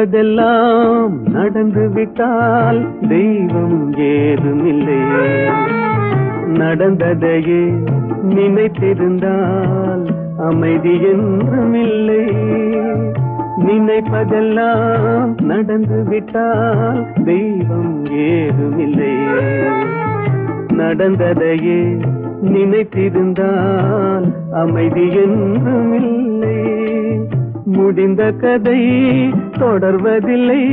நினைப்பதெல்லாம் நடந்து விட்டால் தெய்வம் ஏதுமில்லை. நடந்ததையே நினைத்திருந்தால் அமைதி என்றுமில்லை. நினைப்பதெல்லாம் நடந்து விட்டால் தெய்வம் ஏதுமில்லை. நடந்ததையே நினைத்திருந்தால் அமைதி என்றுமில்லை. முடிந்த கதை தொடர்வதில்லை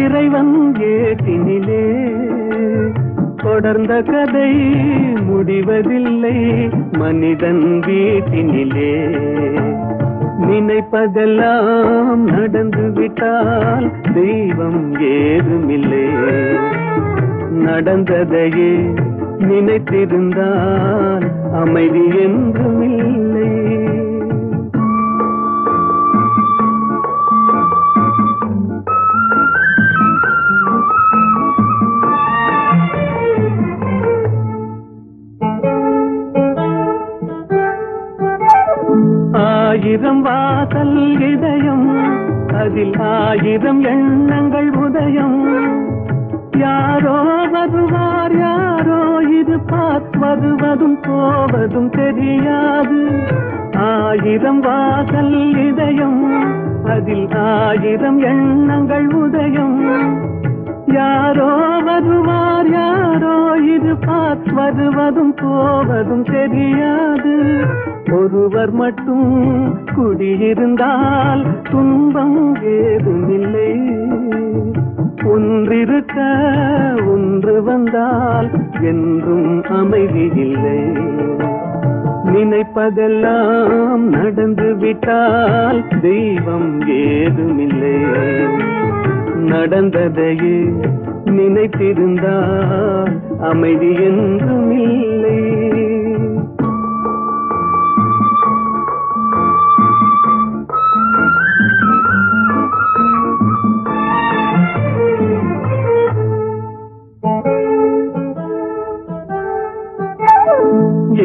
இறைவன் ஏட்டினிலே. தொடர்ந்த கதை முடிவதில்லை மனிதன் வீட்டினிலே. நினைப்பதெல்லாம் நடந்து விட்டால் தெய்வம் ஏதுமில்லை. நடந்ததையே நினைத்திருந்தால் அமைதி என்றுமில்லை. ஆயிரம் வாசல் இதயம், அதில் ஆயிரம் எண்ணங்கள் உதயம். யாரோ வருவார் யாரோ இருப்பார், வருவதும் போவதும் தெரியாது. ஆயிரம் வாசல் இதயம், அதில் ஆயிரம் எண்ணங்கள் உதயம். யாரோ வருவார் யாரோ இருப்பார், வருவதும் போவதும் தெரியாது. ஒருவர் மட்டும் குடியிருந்தால் துன்பம் ஏதுமில்லை. ஒன்றிருக்க ஒன்று வந்தால் என்றும் அமைதி இல்லை. நினைப்பதெல்லாம் நடந்து விட்டால் தெய்வம் ஏதுமில்லை. நடந்ததையே நினைத்திருந்தால் அமைதி என்றுமில்லை.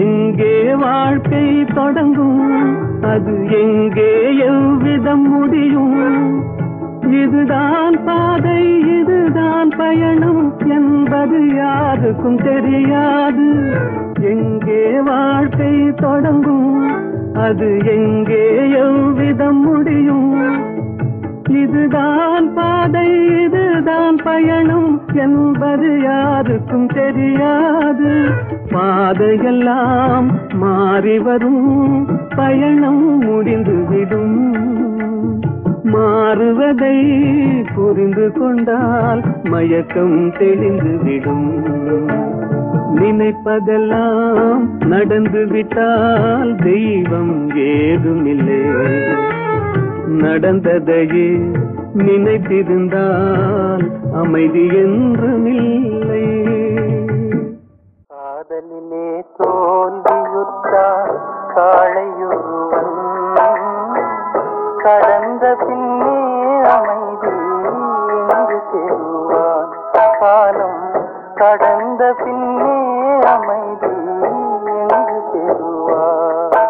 எங்கே வாழ்க்கை தொடங்கும், அது எங்கே எவ்விதம் முடியும்? இதுதான் பாதை இதுதான் பயணம் என்பது யாருக்கும் தெரியாது. எங்கே வாழ்க்கை தொடங்கும், அது எங்கே எவ்விதம் முடியும்? இதுதான் பாதை இதுதான் பயணம் என்பது யாருக்கும் தெரியாது. பாதையெல்லாம் மாறி வரும், பயணம் முடிந்துவிடும். மாறுவதை புரிந்து கொண்டால் மயக்கம் தெளிந்துவிடும். நினைப்பதெல்லாம் நடந்து விட்டால் தெய்வம் ஏதுமில்லை. நடந்ததையே நினைத்திருந்தால் அமைதி என்றுமில்லை. காதலிலே தோல்வியுற்றார் காளையொருவன், கடந்த பின்னே அமைதி என்று செல்வான். காலம் கடந்த பின்னே அமைதி என்று செல்வான்.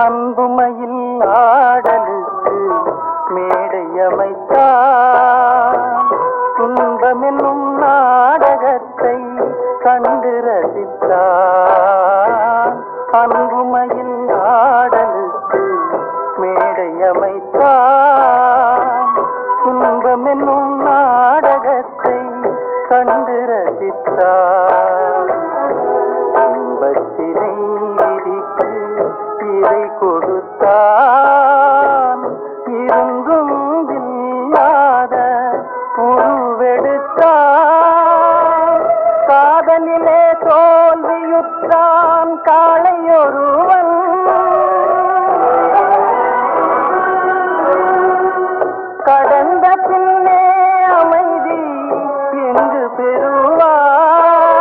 அன்புமையில் ஆடலுக்கு மேடை அமைத்தான், துன்பமென்னும் நாடகத்தை கண்டு ரசித்தான். அன்புமையில் ஆடலுக்கு மேடை அமைத்தான், துன்பமென்னும் நாடகத்தை கண்டு ரசித்தான். இன்பத்தினை விதிக்கு இதை கொடுத்தான், இருந்தும் இல்லாத உருவெடுத்தான். காதலிலே தோல்வியுற்றான் காளையொருவன், கடந்த பின்னே அமைதி எங்கு பெறுவான்.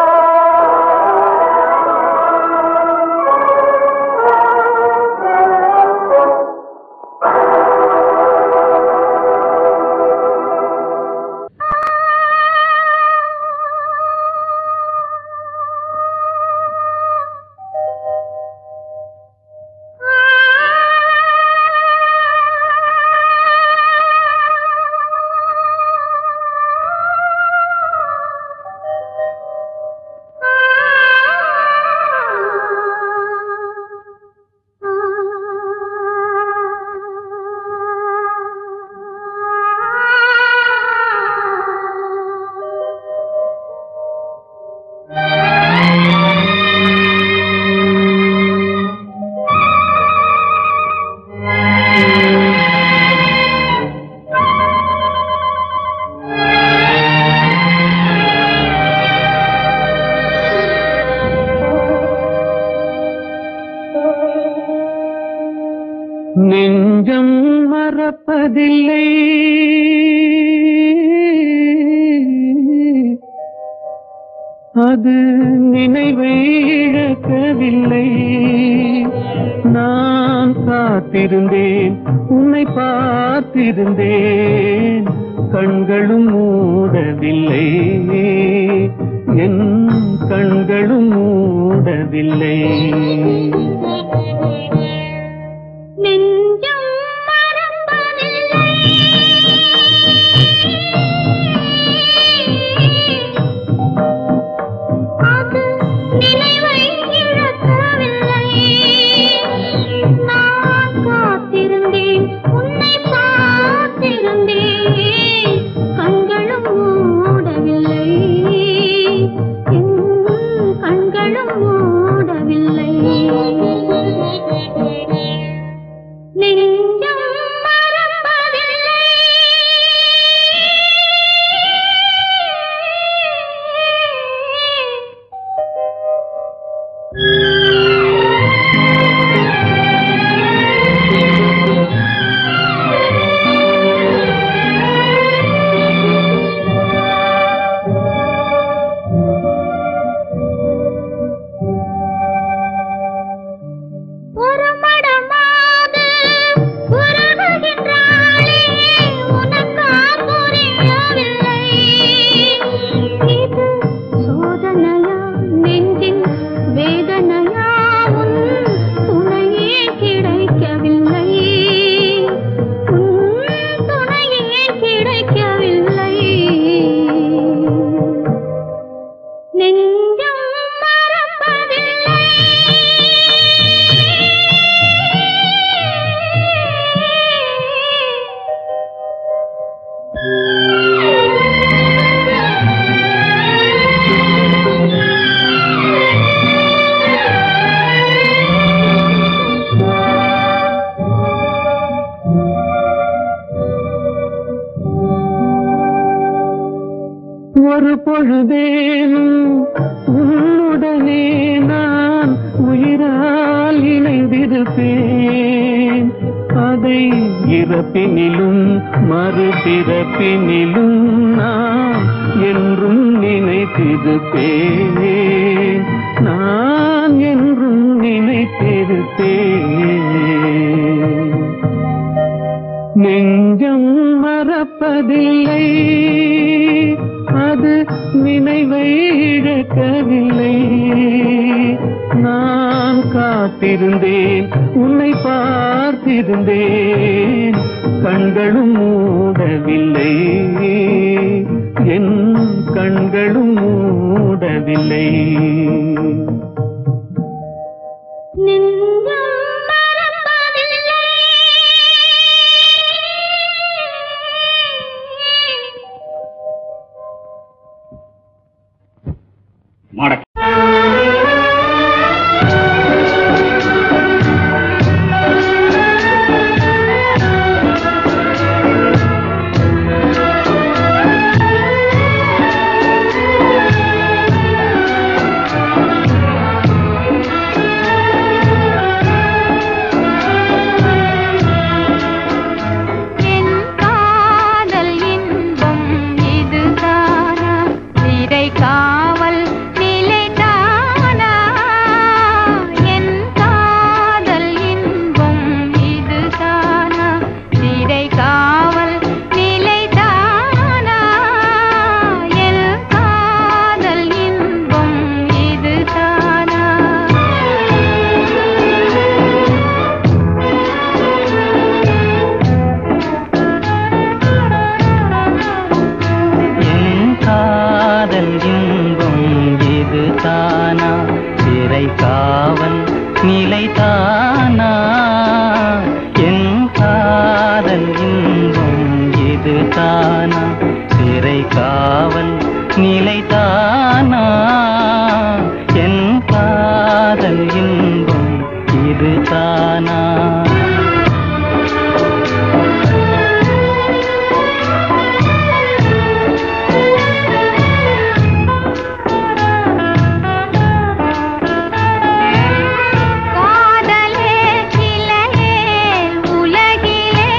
இழக்கவில்லை, அது நினைவை இழக்கவில்லை. நான் காத்திருந்தேன், உன்னை பார்த்திருந்தேன், கண்களும் மூடவில்லை, என் கண்களும் மூடவில்லை. ஒரு பொழுதேனும் உன்னுடனே நான் உயிரால் இணைந்திருப்பேன். அதை இறப்பினிலும் மறுபிறப்பினிலும் நான் என்றும் நினைத்திருப்பேன், நான் என்றும் நினைத்திருப்பேன். நெஞ்சம் மறப்பதில்லை, அது நினைவை இழக்கவில்லை. நான் காத்திருந்தேன், உன்னை பார்த்திருந்தேன், கண்களும் மூடவில்லை, என் கண்களும் மூடவில்லை. காதலே கிளையே உலகிலே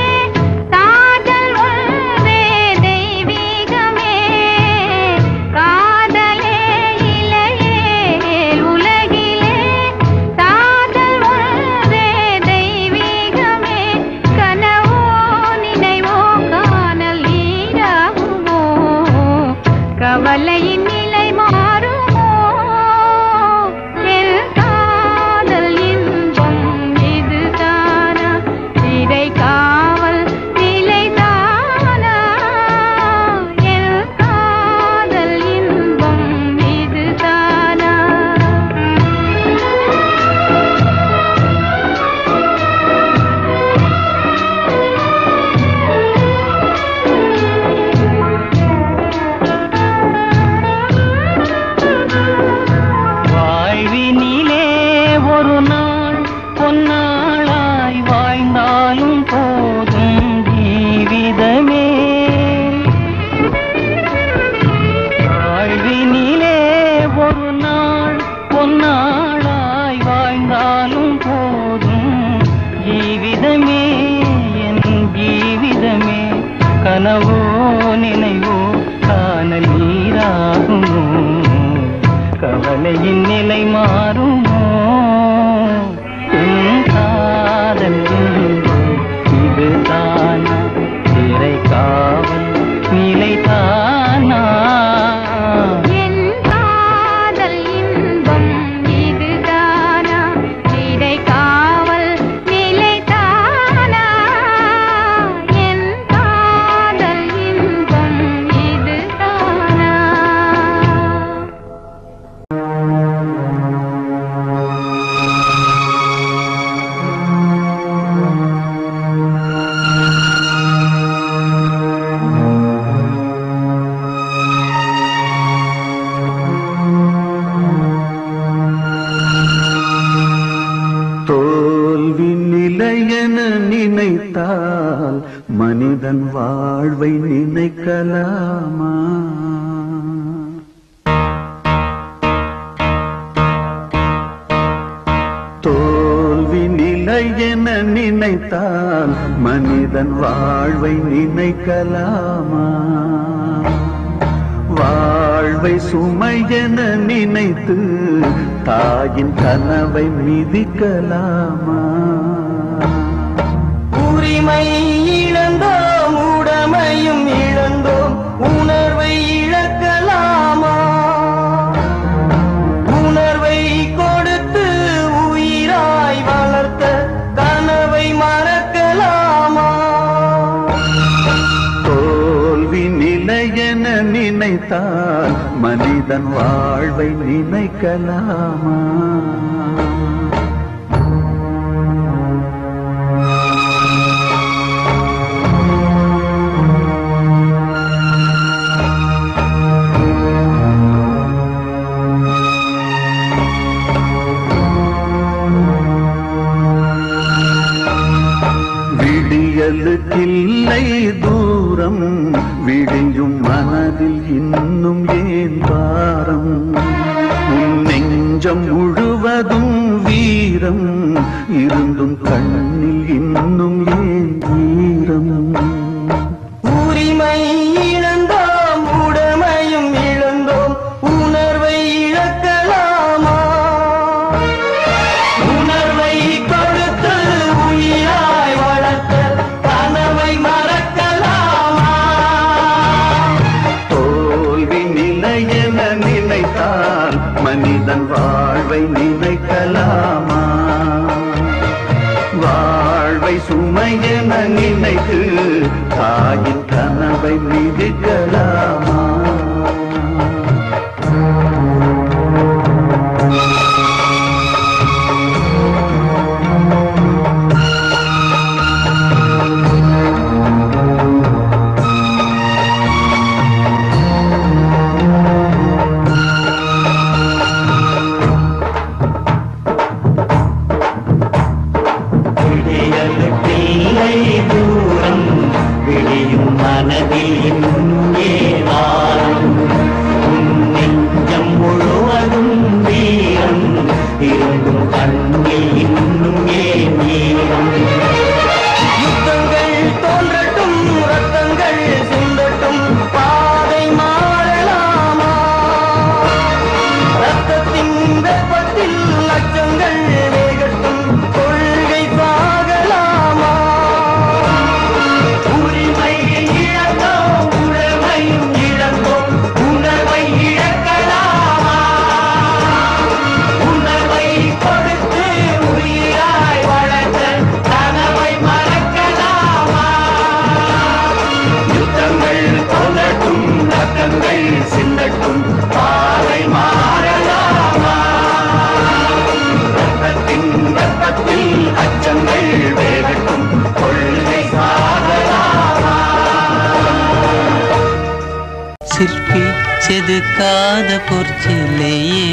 கனவோ நினைவோ காணல் நீராகுமோ கவலையின் நிலை மாறுமோ என் காதல் இதுதானா திரை காவல் நிலைதானா என் காதல் இன்பம் இதுதானா திரை காவல் நிலைதானா என் காதல் இன்பம் இதுதானா தோல்வி நிலையென நினைத்தால் மனிதன் வாழ்வை நினைக்கலாமா? தோல்வி நிலையென நினைத்தால் மனிதன் வாழ்வை நினைக்கலாமா? வாழ்வை சுமையென நினைத்து தாயின் கனவை மிதிக்கலாமா? உரிமை இழந்தோம் உடமையும் இழந்தோம் உணர்வை இழக்கலாமா? உணர்வை கொடுத்து உயிராய் வளர்த்த கனவை மறக்கலாமா? தோல்வி நிலையென நினைத்தால் மனிதன் வாழ்வை நினைக்கலாமா? விடியலுக்கில்லை தூரம் விடியும் மனதில் இன்னும் ஏன் பாரம்? உன் நெஞ்சம் முழுவதும் வீரம் இருந்தும் கண்ணில் இன்னும் ஏன் ஈரம்? உரிமை இழந்தோம் உடமையும் இழந்தோம் உணர்வை இழக்கலாமா? உணர்வை கொடுத்து உயிராய் வளர்த்த கனவை மறக்கலாமா? தோல்வி நிலையென நினைத்தால் மனிதன் வாழ்வை நினைக்கலாமா? வாழ்வை சுமையென நினைத்து தாயின் கனவை மிதிக்கலாமா? விடியலுக்கில்லை தூரம் விடியும் மனதில் இன்னும் ஏதாரம் உன் நெஞ்சம் முழுவதும் வீரம் இருந்தும் கண்ணில் இன்னும் ஏன் ஈரம்? யுத்தங்கள் தோன்றட்டும் ரத்தங்கள் சிந்தட்டும் பாதை மாறலாமா? ரத்தத்தின் வெப்பத்தில் லட்சங்கள் வேகட்டும் கொள்கை சாகலாமா? உரிமை இழந்தோம் உடமையும் இழந்தோம் உணர்வை இழக்கலாமா? உணர்வை கொடுத்து உயிராய் வளர்த்த கனவை மறக்கலாமா? யுத்தங்கள் தோன்றட்டும் ரத்தங்கள் சிந்தட்டும் பாதை மாறலாமா? ரத்தத்தின் வெப்பத்தில் அச்சங்கள் வேகட்டும் கொள்கை சாகலாமா? சிற்பி செதுக்காத பொற்சிலையே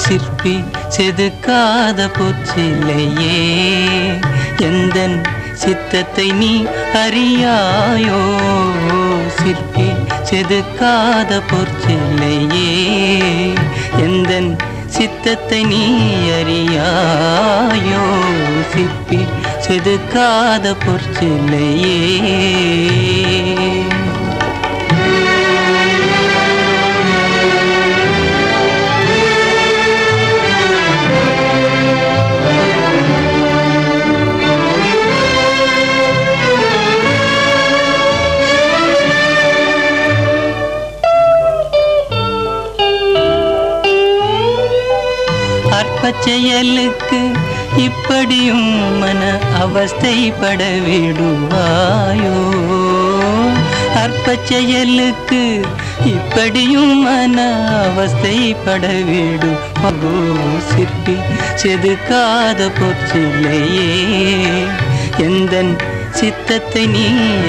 சிற்பி செதுக்காத பொற்சிலையே எந்தன் சித்தத்தை நீ அறியாயோ? சிற்பி செதுக்காத பொற்சிலையே எந்தன் சித்தத்தை நீ அறியாயோ? சிற்பி செதுக்காத பொற்சிலையே. அற்பச்செயலுக்கு இப்படியும் மன அவஸ்தைப்பட விடுவாயோ? அற்பச்செயலுக்கு இப்படியும் மன அவஸ்தைப்பட விடுவாயோ? சிற்பி செதுக்காத பொற்சிலையே, எந்தன் சித்தத்தை நீ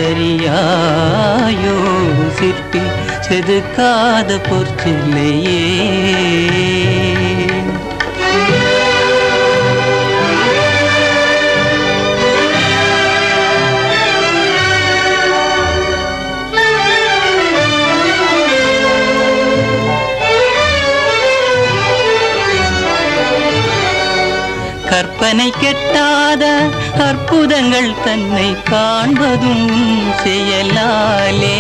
அறியாயோ? சிற்பி செதுக்காத பொற்சிலையே. கற்பனை கெட்டாத அற்புதங்கள் தன்னை காண்பதும் செயலாலே.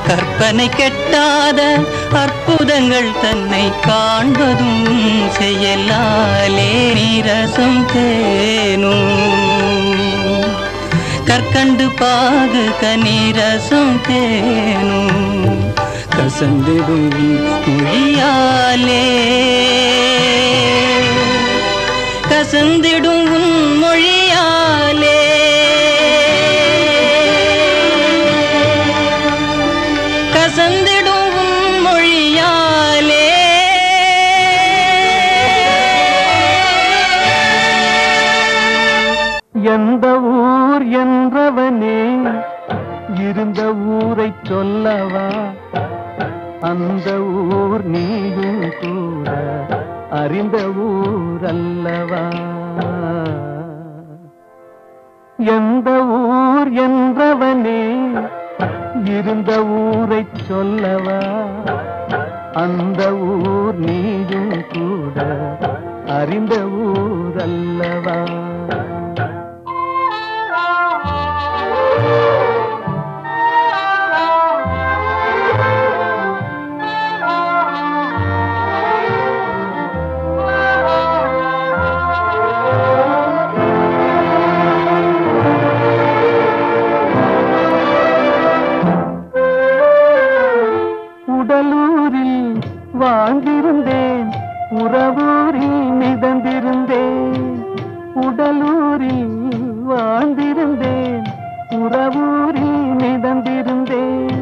கற்பனை கெட்டாத அற்புதங்கள் தன்னை காண்பதும் செயலாலே. நீரசம் தேனும் கற்கண்டு பாகு கனீரசம் தேனும் கசந்திடும் மொழியாலே. கசந்திடும் மொழியாலே. கசந்திடும் மொழியாலே. எந்த ஊர் என்றவனே இருந்த ஊரை சொல்லவா? அந்த ஊர் நீயும் கூட அறிந்த ஊர் அல்லவா? எந்த ஊர் என்றவனே இருந்த ஊரை சொல்லவா? அந்த ஊர் நீயும் கூட அறிந்த ஊர் அல்லவா? உடலூரில் வாழ்ந்திருந்தேன், உறவூரில் மிதந்திருந்தேன். உடலூரில் வாழ்ந்திருந்தேன், உறவூரில் மிதந்திருந்தேன்.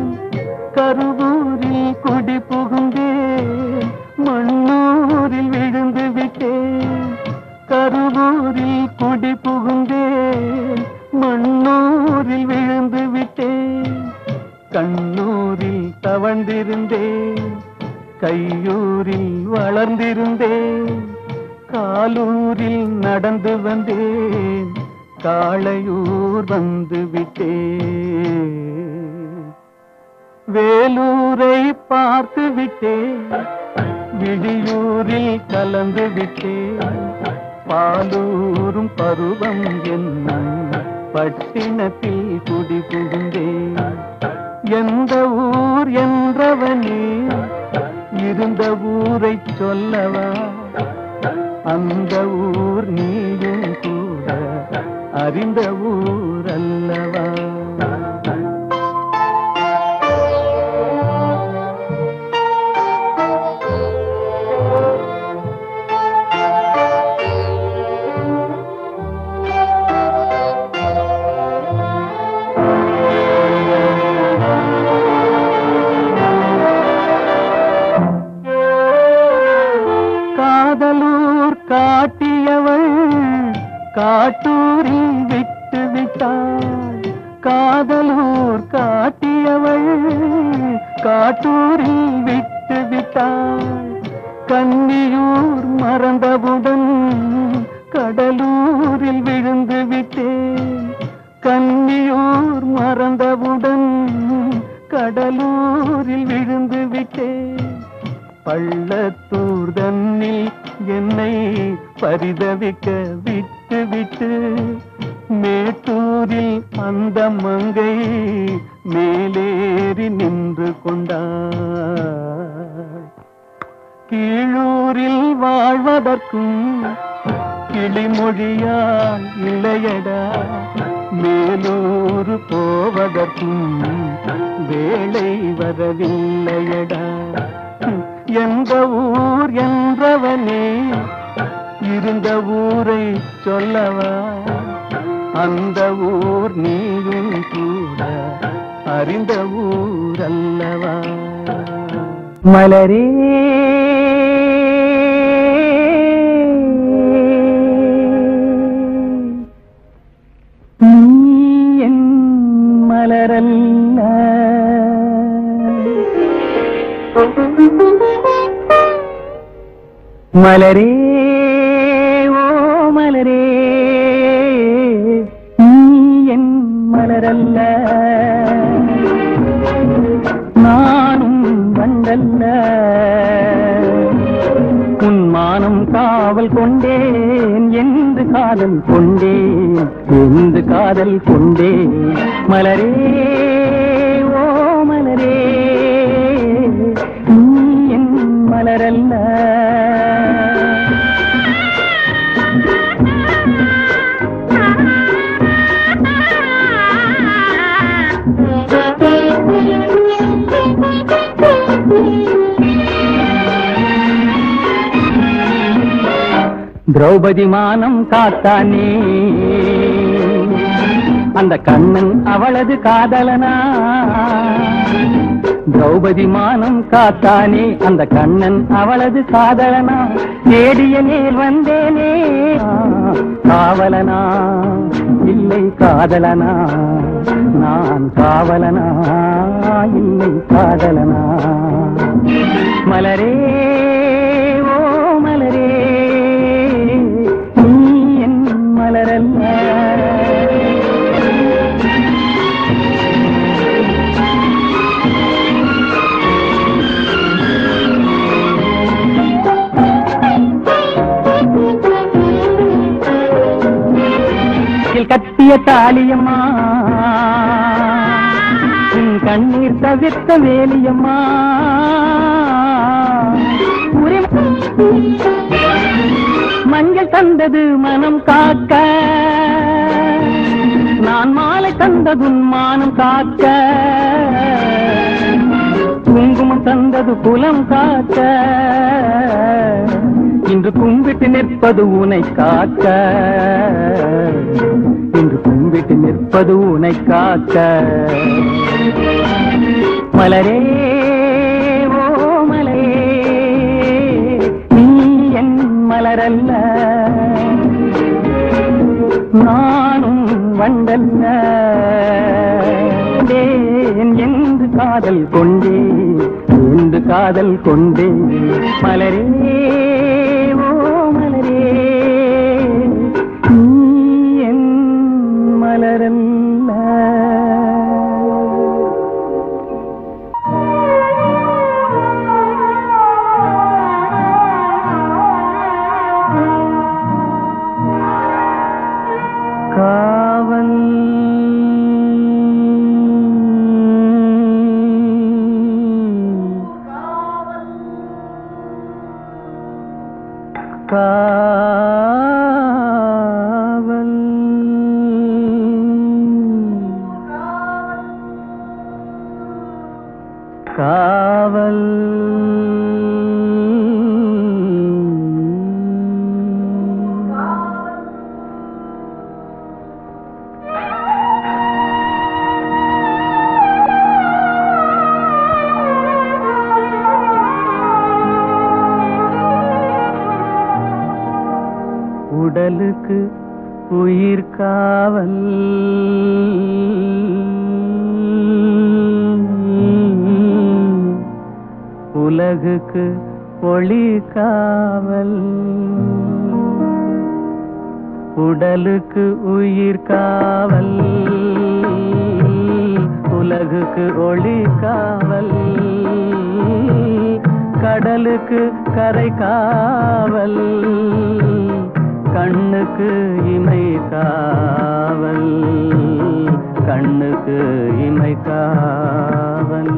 கருவூரில் குடி புகுந்தேன், மண்ணூரில் விழுந்து விட்டேன். கருவூரில் குடி புகுந்தேன், மண்ணூரில் விழுந்து விட்டேன். கண்ணூரில் தவழ்ந்திருந்தேன், கையூரில் வளர்ந்திருந்தேன். காலூரில் நடந்து வந்தேன், காளையூர் வந்து விட்டேன். வேலூரை பார்த்து விட்டேன், விழியூரில் கலந்து விட்டேன். பாலூரும் பருவம் என்னும் பட்டினத்தில் குடி புகுந்தேன். எந்த ஊர் என்றவனே இருந்த ஊரை சொல்லவா? அந்த ஊர் நீயும் கூட அறிந்த ஊர் அல்லவா? காதலூர் காட்டியவள் காட்டூரில் விட்டு விட்டாள். காதலூர் காட்டியவள் காட்டூரில் விட்டு விட்டாள். கன்னியூர் மறந்தவுடன் கடலூரில் விழுந்து விட்டேன். கன்னியூர் மறந்தவுடன் கடலூரில் விழுந்து விட்டேன். பள்ளத்தூர் தன்னில் பரிதவிக்க விட்டு விட்டு மேட்டூரில் அந்த மங்கை மேலேறி நின்று கொண்டார். கீழூரில் வாழ்வதற்கும் கிளிமொழியால் இல்லையடா, மேலூர் போவதற்கும் வேளை வரவில்லையடா. எந்த ஊர் என்றவனே இருந்த ஊரை சொல்லவா, அந்த ஊர் நீயும் கூட அறிந்த ஊர் அல்லவா. மலரே நீ என் மலரல்ல, மலரே ஓ மலரே நீ என் மலரல்ல, நானும் வண்டல்ல. உன் மானம் காவல் கொண்டேன் என்று காதல் கொண்டேன், என்று காதல் கொண்டேன். மலரே ஓ மலரே நீ என் மலரல்ல. திரௌபதி மானம் காத்தானே அந்த கண்ணன் அவளது காதலனா. திரௌபதி மானம் காத்தானே அந்த கண்ணன் அவளது காதலனா. தேடிய நேர் வந்தேனே காவலனா இல்லை காதலனா, நான் காவலனா இல்லை காதலனா. மலரே ஓ மலரே நீ என் மலரல்ல. கட்டிய தாலியம்மா உன் கண்ணீர் தவிர்த்த வேலியம்மா. மஞ்சள் தந்தது மனம் காக்க, நான் மாலை தந்ததுன் மானம் காக்க. குங்குமம் தந்தது குலம் காக்க, இன்று கும்பிட்டு நிற்பது உனை காக்க. இன்று கும்பிட்டு நிற்பது உனை காக்க. மலரே ஓ மலரே நீ என் மலரல்ல, நானும் வண்டல்ல. என்று காதல் கொண்டே, என்று காதல் கொண்டே. மலரே ஓ மலரே நீ என் மலரல்ல. காவல் காவல் காவல் உடலுக்கு உயிர் காவல், உலகுக்கு ஒளி காவல். உடலுக்கு உயிர் காவல், உலகுக்கு ஒளி காவல். கடலுக்கு கரை காவல், கண்ணுக்கு இமை காவல், கண்ணுக்கு இமை காவல்.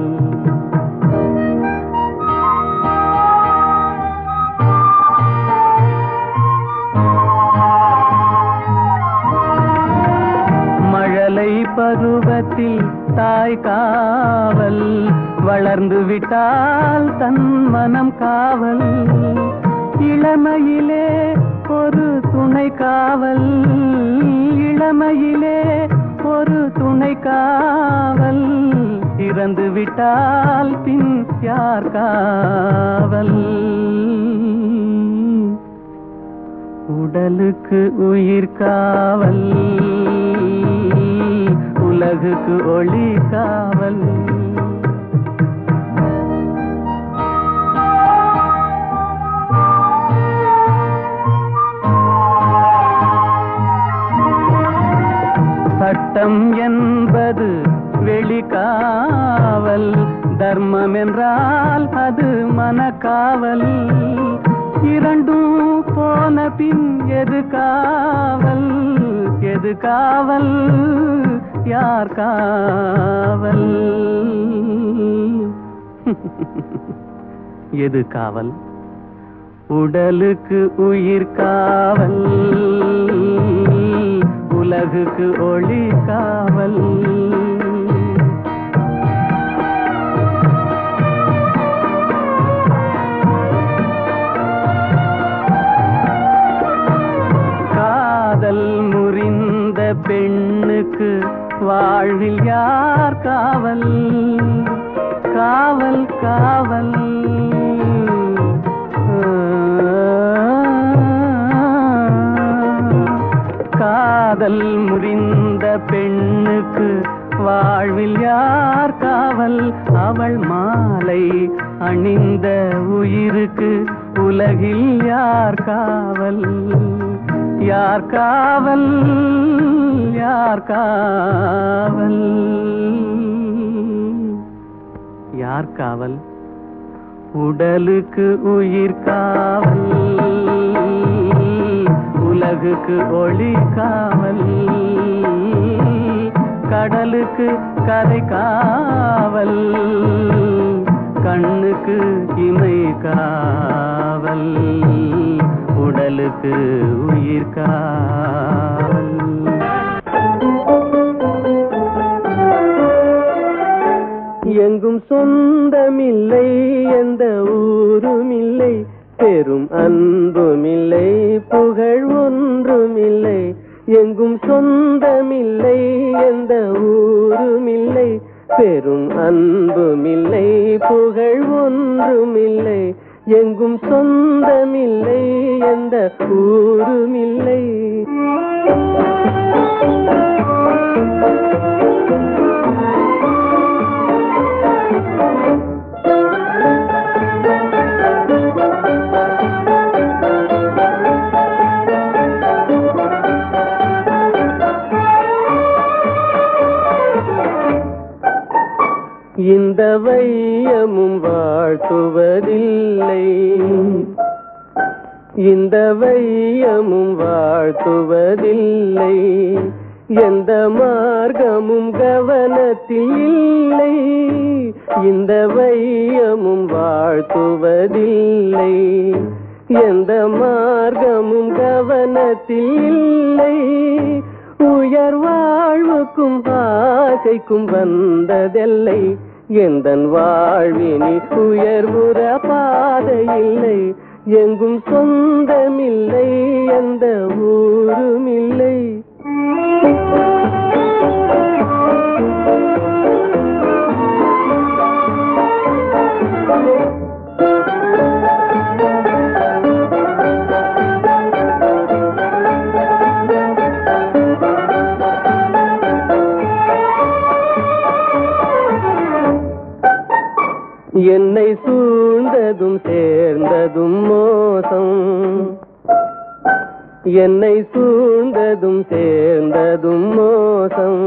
மழலை பருவத்தில் தாய் காவல், வளர்ந்து விட்டால் தன் மனம் காவல். இளமையிலே ஒரு துணை காவல், இளமையிலே ஒரு துணை காவல். இறந்து விட்டால் பின் யார் காவல்? உடலுக்கு உயிர் காவல், உலகுக்கு ஒளி காவல். சட்டம் என்பது வெளிக்காவல், தர்மம் என்றால் அது மனக்காவல். இரண்டும் போன பின் எது காவல்? எது காவல்? யார் காவல்? எது காவல்? உடலுக்கு உயிர் காவல், உலகுக்கு ஒளி காவல். காதல் முறிந்த பெண்ணுக்கு வாழ்வில் யார் காவல்? காவல் காவல். காதல் முறிந்த பெண்ணுக்கு வாழ்வில் யார் காவல்? அவள் மாலை அணிந்த உயிருக்கு உலகில் யார் காவல்? யார் காவல்? யார் காவல்? யார் காவல்? உடலுக்கு உயிர் காவல், உலகுக்கு ஒளி காவல். கடலுக்கு கரை காவல், கண்ணுக்கு இமை காவல், உடலுக்கு உயிர் காவல். எங்கும் சொந்தமில்லை, எந்த ஊருமில்லை, பெரும் அன்புமில்லை, புகழ் ஒன்றுமில்லை. எங்கும் சொந்தமில்லை, எந்த ஊருமில்லை, பெரும் அன்புமில்லை, புகழ் ஒன்றுமில்லை. எங்கும் சொந்தமில்லை, எந்த ஊருமில்லை. இந்த வையமும் வாழ்த்துவதில்லை, இந்த வையமும் வாழ்த்துவதில்லை. எந்த மார்க்கமும் கவனத்தில் இல்லை, இந்த வையமும் வாழ்த்துவதில்லை. எந்த மார்க்கமும் கவனத்தில் இல்லை. உயர் வாழ்வுக்கும் ஆசைக்கும் வந்ததில்லை, எந்தன் வாழ்வினி உயர்வுற பாதை இல்லை. எங்கும் சொந்தமில்லை, எந்த ஊருமில்லை. என்னை சூழ்ந்ததும் சேர்ந்ததும் மோசம், என்னை சூழ்ந்ததும் சேர்ந்ததும் மோசம்.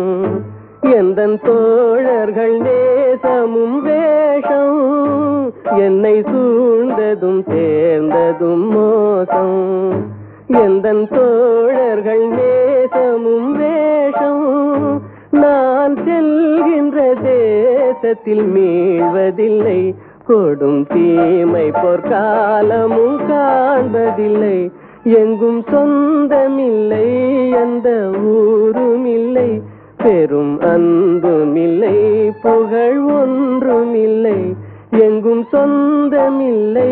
எந்தன் தோழர்கள் நேசமும் வேஷம், என்னை சூழ்ந்ததும் சேர்ந்ததும் மோசம். எந்தன் தோழர்கள் நேசமும் வேஷம் நான் செல்கின்ற தேசத்தில் மீழ்வதில்லை கொடும் தீமை பொற்காலமும் காண்பதில்லை எங்கும் சொந்தமில்லை எந்த ஊரும் இல்லை பெரும் அன்பும் இல்லை புகழ் ஒன்றும் இல்லை எங்கும் சொந்தமில்லை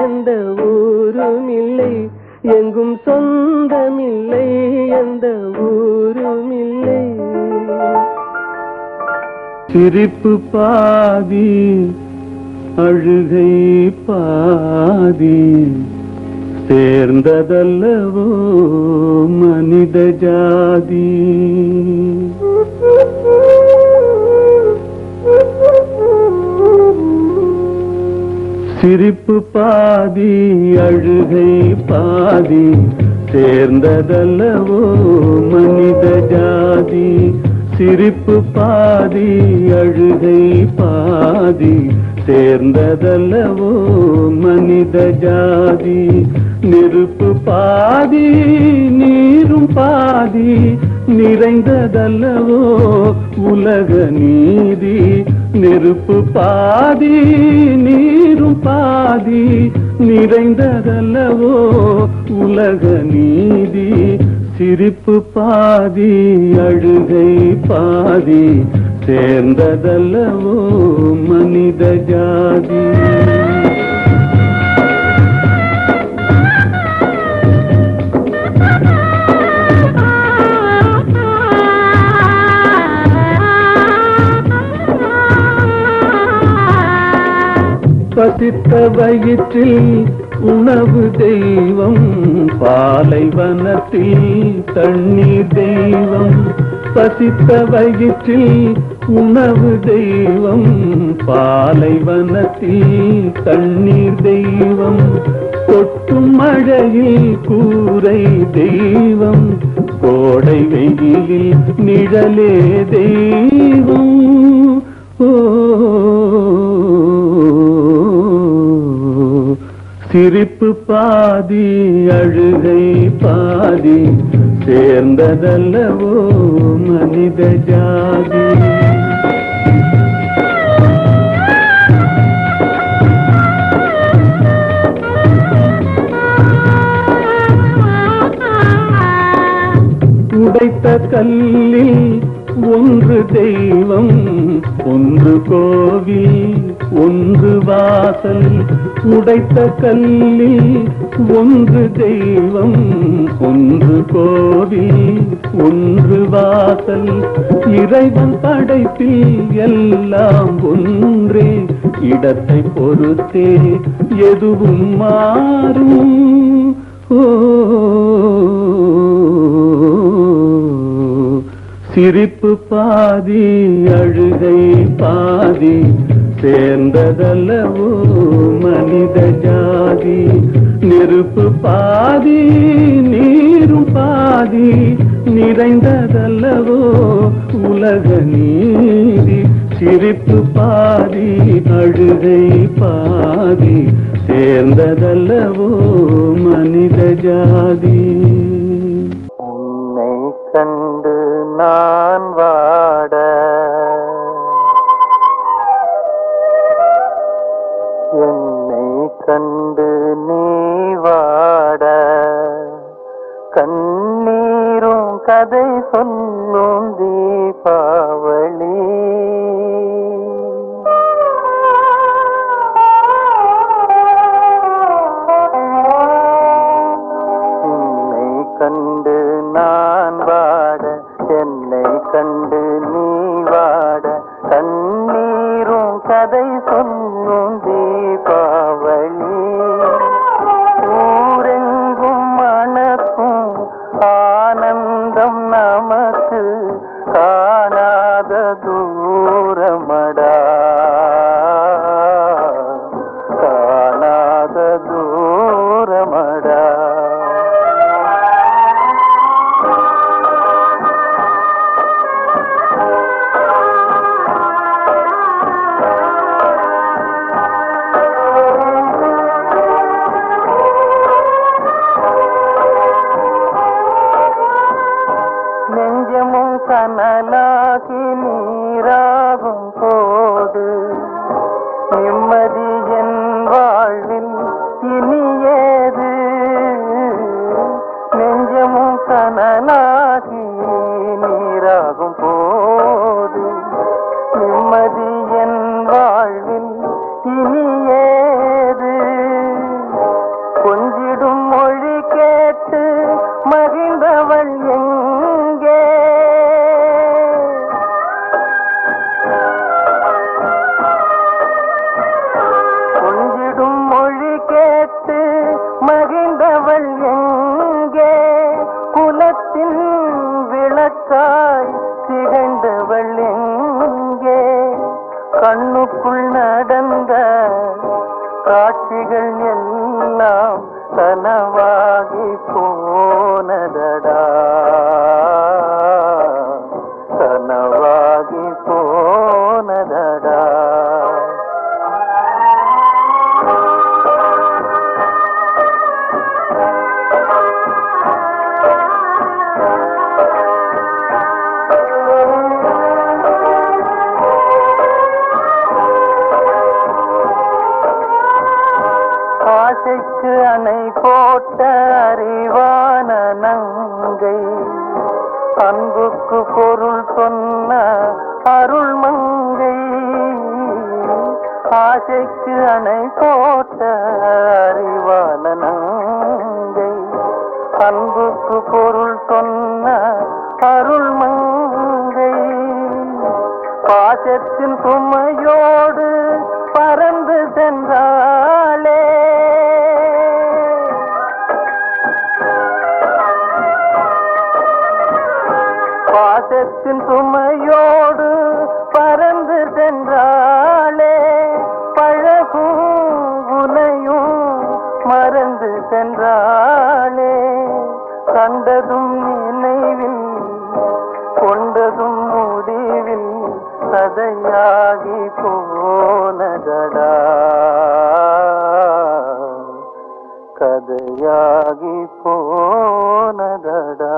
எந்த ஊரும் இல்லை எங்கும் சொந்தமில்லை எந்த ஊரும் இல்லை சிரிப்பு பாதி அழுகை பாதி சேர்ந்ததல்லவோ மனித ஜாதி சிரிப்பு பாதி அழுகை பாதி சேர்ந்ததல்லவோ மனித ஜாதி சிரிப்பு பாதி அழுகை பாதி சேர்ந்ததல்லவோ மனித ஜாதி நெருப்பு பாதி நீரும் பாதி நிறைந்ததல்லவோ உலக நீதி நெருப்பு பாதி நீரும் பாதி நிறைந்ததல்லவோ உலக நீதி சிரிப்பு பாதி அழுகை பாதி சேர்ந்ததல்லவோ மனித ஜாதி பசித்த வயிற்றில் உணவு தெய்வம் பாலைவனத்தில் தண்ணீர் தெய்வம் பசித்த வயிற்றில் உணவு தெய்வம் பாலைவனத்தில் தண்ணீர் தெய்வம் கொட்டும் மழையில் கூரை தெய்வம் கோடை வெயிலில் நிழலே தெய்வம் சிரிப்பு பாதி அழுகை பாதி சேர்ந்ததல்லவோ மனித ஜாதி உடைத்த கல்லில் ஒன்று தெய்வம் ஒன்று கோவில் ஒன்று வாசல் உடைத்த கல்லில் ஒன்று தெய்வம் ஒன்று கோவில் ஒன்று வாசல் இறைவன் படைப்பில் எல்லாம் ஒன்றே இடத்தை பொறுத்தே எதுவும் மாறும் சிரிப்பு பாதி அழுகை பாதி சேர்ந்ததல்லவோ மனித ஜாதி நெருப்பு பாதி நீரும் பாதி நிறைந்ததல்லவோ உலக நீதி சிரிப்பு பாதி அழுகை பாதி சேர்ந்ததல்லவோ மனித ஜாதி உன்னை கண்டு நான் வாட என்னை கண்டு நீ வாட கண்ணீரும் கதை சொல்லும் தீபாவளி உன்னை கண்டு நான் வாட என்னை கண்டு நீ வாட கண்ணீரும் கதை சொல்லும் தீபாவளி ஊரெங்கும் மணக்கும் ஆனந்தம் நமக்கு மணலாகி நீராகும் போது நிம்மதி என் வாழ்வில் இனி ஏது? கொஞ்சிடும் மொழி கேட்டு மகிழ்ந்தவள் எங்கே? கொஞ்சிடும் மொழி கேட்டு மகிழ்ந்தவள் எங்கே? குலத்தின் விளக்காய் திகழ்ந்தவள் எங்கே? கண்ணுக்குள் நடந்த காட்சிகள் எல்லாம் கனவாகி போனதடா, கனவாகி போனதடா. ஆசைக்கு அணை போட்ட அறிவான நங்கை, அன்புக்கு பொருள் சொன்ன அருள் மங்கை. ஆசைக்கு அணை போட்ட அறிவான நங்கை, அன்புக்கு பொருள் சொன்ன அருள் மங்கை. பாசத்தின் சுமையோடு பறந்து சென்றாளே, பாசத்தின் சுமையோடு பறந்து சென்றாளே. பழகும் உனையும் மறந்து சென்றாளே. கண்டதும் நினைவில் கொண்டதும் முடிவில் சதையாகி போனதடா, கதையாகி போனதடா.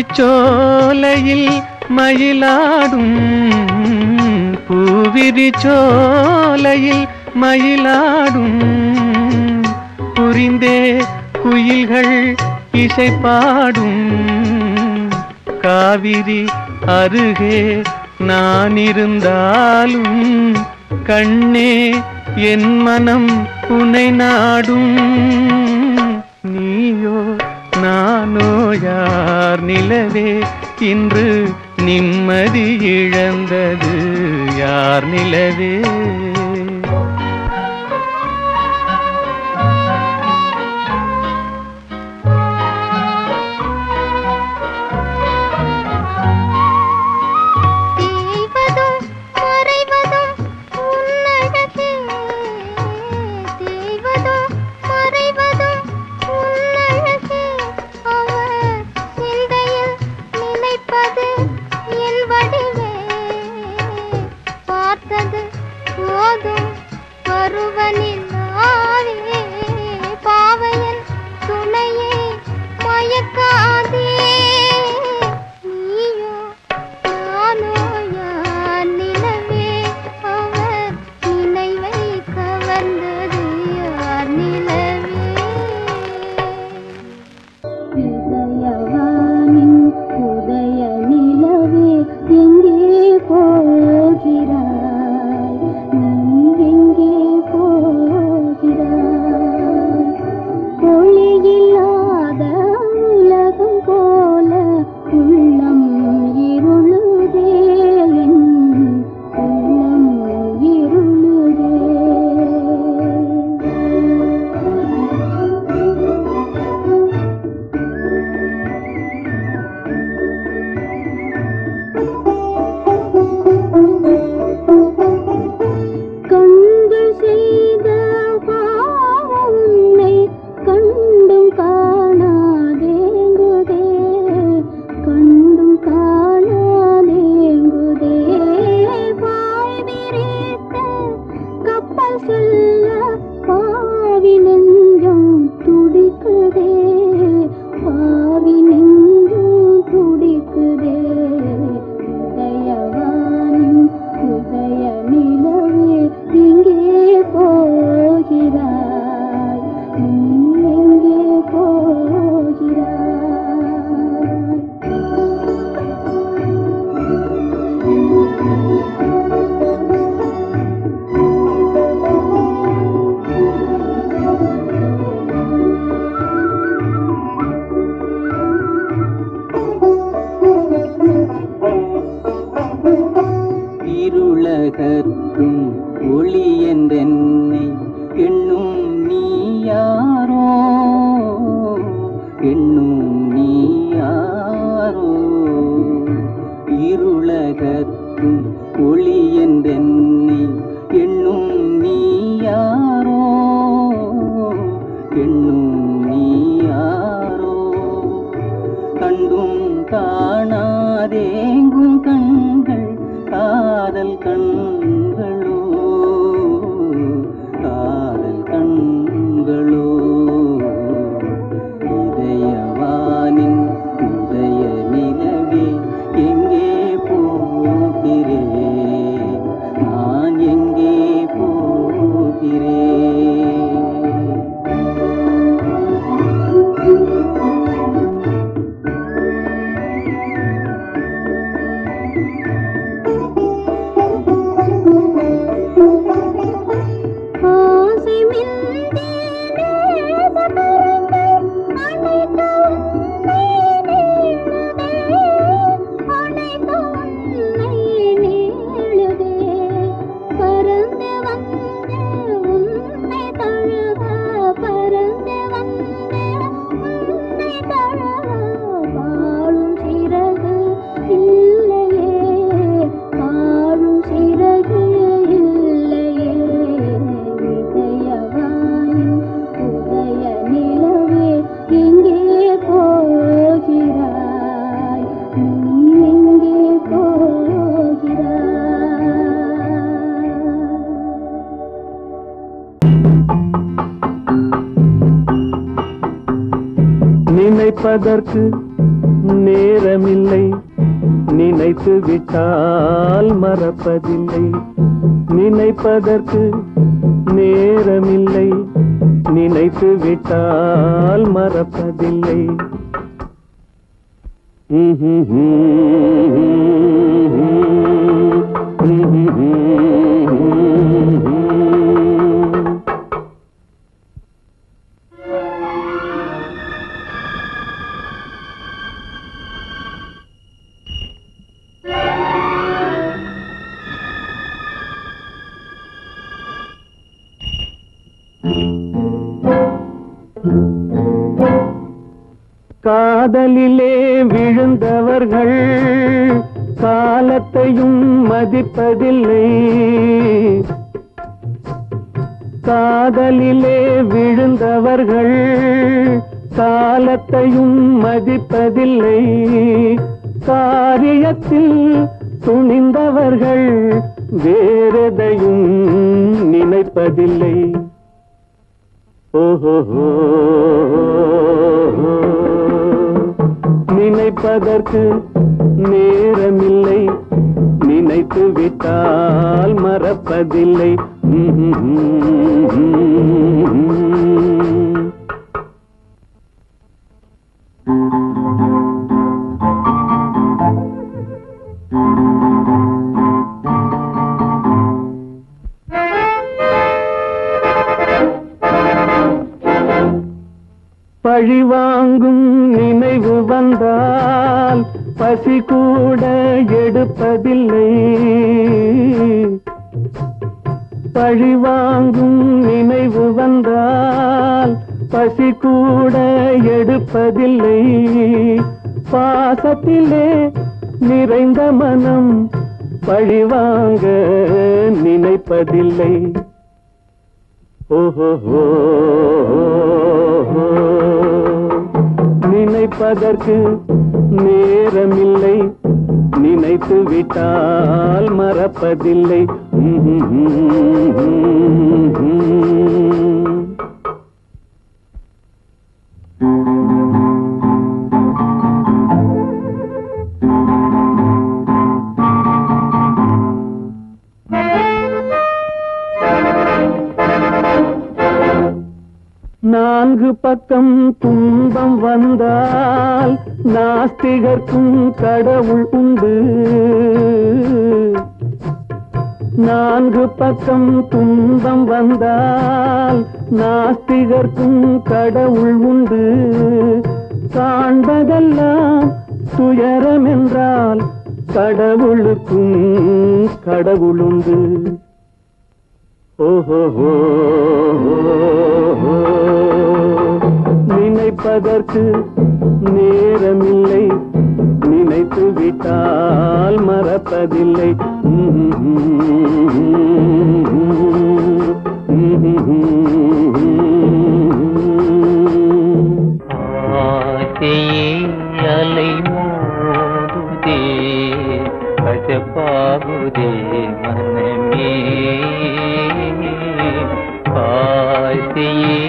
பூவிரிச்சோலையில் மயிலாடும், பூவிரிச்சோலையில் மயிலாடும், புரிந்தே குயில்கள் இசைப்பாடும். காவிரி அருகே நான் இருந்தாலும் கண்ணே என் மனம் உன்னை நாடும். நீயோ நானோ யார் நிலவே, இன்று நிம்மதி இழந்தது யார் நிலவே? பருவனில்லாவே பாவையன் துணையே மயக்காதே நீயோ நானோ யார் நிலவே அவர் நினைவை கவர்ந்தது யார் நிலவே இதயவானின் உதய நிலவே எங்கே போகிறாய் நீ எங்கே போகிறாய் ஒளியில்லாத உலகம் போல உள்ளம் இருளுதே என் உள்ளம் இருளுதே கண்கள் செய்த பாவம் உன்னை கண்டும் காணாதேங்குதே கண்டும் காணாதேங்குதே பாய் விரித்த கப்பல் செல்ல பாவி நெஞ்சம் துடிக்குதே பாவி நெஞ்சம் துடிக்குதே உதயவானின் உதய நிலவே எங்கே போகிறாய் நீ எங்கே போகிறாய் இருளகற்றும் ஒளி என்றென்னை எண்ணும் நீ யாரோ எண்ணும் நீ யாரோ இருளகற்றும் ஒளி என்றென்னை எண்ணும் நீ யாரோ எண்ணும் நீ யாரோ கண்டும் காணாதேங்கும் கண்கள் காதல் கண்களோ காதல் கண்களோ இதயவானின் உதய நிலவே எங்கே போகிறேன் நான் எங்கே போகிறேன் ஆசை மில்தே நேசகரங்கள் அனைத்து உன்னை நீளுதே அனைத்து உன்னை நீளுதே பறந்து வந்து உன்னை தழுவ பறந்து வந்து உன்னை தழுவ வாழும் சிறகு இல்லையே வாழும் சிறகு இல்லையே இதயவானின் உதய நிலவே எங்கே போகிறாய் நீ எங்கே போகிறாய் நினைப்பதற்கு நேரமில்லை நினைத்து விட்டால் மறப்பதில்லை நினைப்பதற்கு நேரமில்லை நினைத்து விட்டால் மறப்பதில்லை காதலிலே விழுந்தவர்கள் காலத்தையும் மதிப்பதில்லை காதலிலே விழுந்தவர்கள் காலத்தையும் மதிப்பதில்லை காரியத்தில் துணிந்தவர்கள் வேறெதையும் நினை அழைப்பதில்லை. ஓஹோ, நினைப்பதற்கு நேரமில்லை, நினைத்து விட்டால் மறப்பதில்லை. பழிவாங்கும் நினைவு வந்தால் பசி கூட எடுப்பதில்லை. பழிவாங்கும் நினைவு வந்தால் பசி கூட எடுப்பதில்லை. பாசத்திலே நிறைந்த மனம் பழிவாங்க நினைப்பதில்லை. ஓஹோ, நினைப்பதற்கு நேரமில்லை, நினைத்து விட்டால் மறப்பதில்லை. நான்கு பக்கம் துன்பம் வந்தால் நாஸ்திகர்க்கும் கடவுள் உண்டு. நான்கு பக்கம் துன்பம் வந்தால் நாஸ்திகர்க்கும் கடவுள் உண்டு. காண்பதெல்லாம் துயரம் என்றால் கடவுளுக்கும் கடவுளுண்டு. ஓஹோ, நினைப்பதற்கு நேரமில்லை, நினைத்து விட்டால் மறப்பதில்லை. ஆசையே அலை மோதுதே, கசப்பாகுதே மனமே. ஆசையே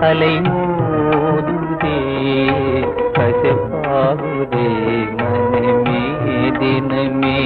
அலை மோதுதே, கசப்பாகுதே மனமே தினமே.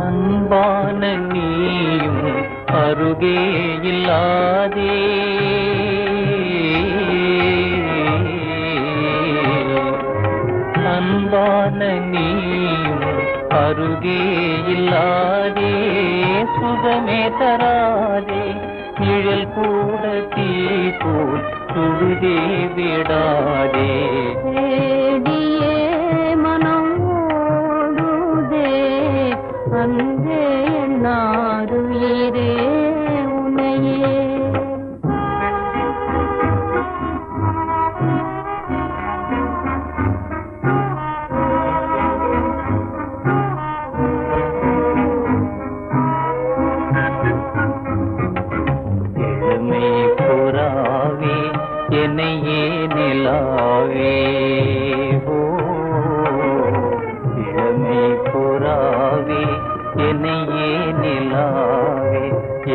அன்பான நீயும் அருகே இல்லாதே, அன்பான நீயும் அருகே இல்லாதே. சுகமே தராதே, நிழல் கூட தீ போல் சுடுதே விடாதே. அன்பே நாருயிரே உனையே. இளமை புறாவே என்னையே நிலாவே, இளமை புறாவே என்னையே நிலாவே.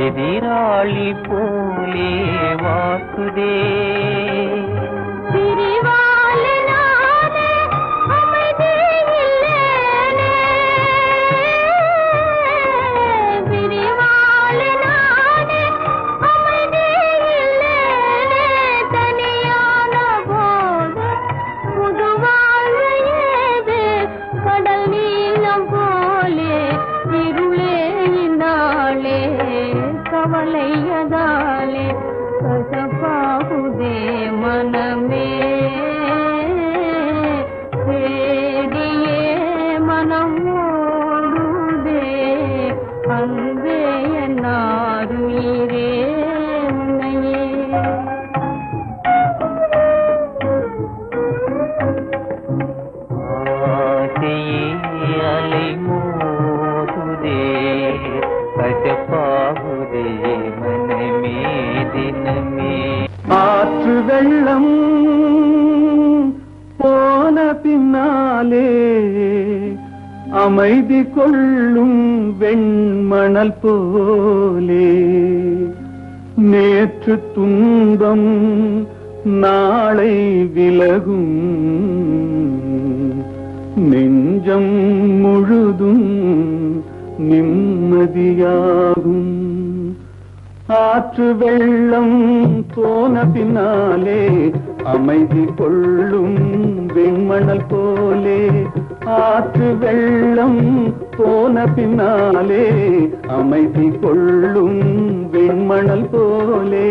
எதிராளி போலே வாக்குதே, கவலையதாலே கசப்பா வெள்ளம் போன பின்னாலே அமைதி கொள்ளும் வெண்மணல் போலே நேற்று துன்பம் நாளை விலகும் நெஞ்சம் முழுதும் நிம்மதியாகும் ஆற்று வெள்ளம் போன பின்னாலே அமைதி கொள்ளும் வெண்மணல் போலே ஆற்று வெள்ளம் போன பின்னாலே அமைதி கொள்ளும் வெண்மணல் போலே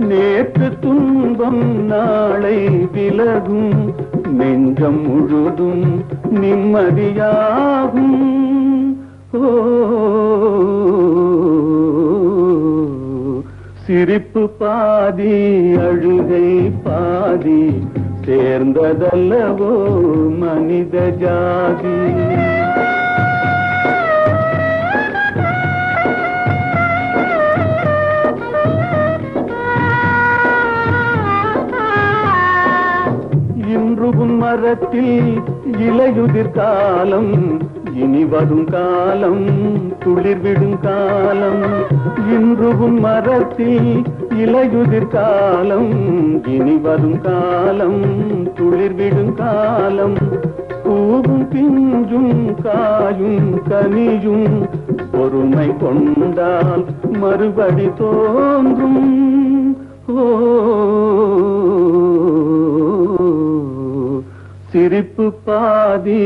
நேற்று துன்பம் நாளை விலகும் நெஞ்சம் முழுதும் நிம்மதியாகும் சிரிப்பு பாதி அழுகை பாதி சேர்ந்ததல்லவோ மனித ஜாதி இன்று உன் மரத்தில் இலையுதிர் காலம் இனி வரும் காலம் துளிர்விடும் காலம் இன்று உன் மரத்தில் இலையுதிர் காலம் இனி வரும் காலம் துளிர்விடும் காலம் பூவும் பிஞ்சும் காயும் கனியும் பொறுமை கொண்டால் மறுபடி தோன்றும் சிரிப்பு பாதி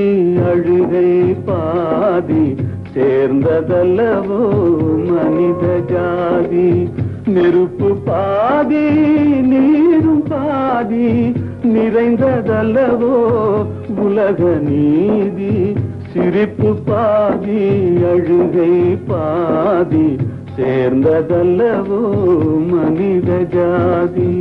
அழுகை பாதி சேர்ந்ததல்லவோ மனித ஜாதி நெருப்பு பாதி நீரும் பாதி நிறைந்ததல்லவோ உலக நீதி சிரிப்பு பாதி அழுகை பாதி சேர்ந்ததல்லவோ மனித ஜாதி